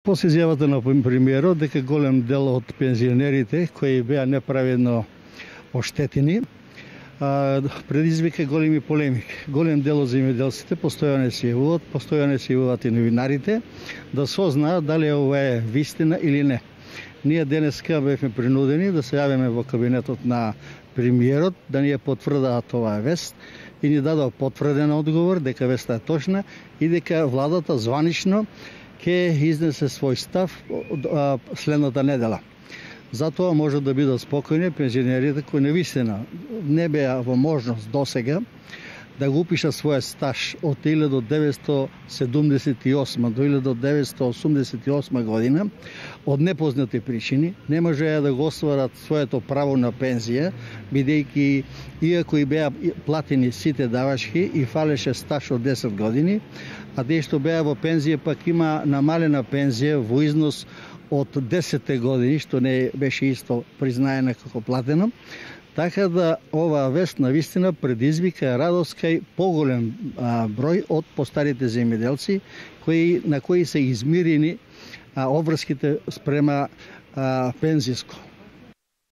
После изјавата на премиерот дека голем дел од пензионерите кои беа неправедно оштетени предизвика големи полемики. Голем дел од земјоделците постојано се јавуваат и новинарите да сознаат дали ова е вистина или не. Ние денеска бевме принудени да се јавиме во кабинетот на премиерот да ни ја потврдат оваа вест и ни дадоа потврден одговор дека веста е точна и дека владата званично ќе изнесе свој став следната недела. Затоа може да бидат спокојни пензионерите кои навистина не беа во можност досега да го упишат својот стаж од 1978 до 1988 година од непознати причини, не можеа да го остварат своето право на пензија, бидејќи иако и беа платени сите давачки и фалеше стаж од 10 години, а тие што беа во пензија пак има намалена пензија во износ од 10 години, што не беше исто признаена како платено. Така да оваа вест навистина предизвика радост кај поголем број од постарите земјоделци на кои се измирени обврските спрема пензиско.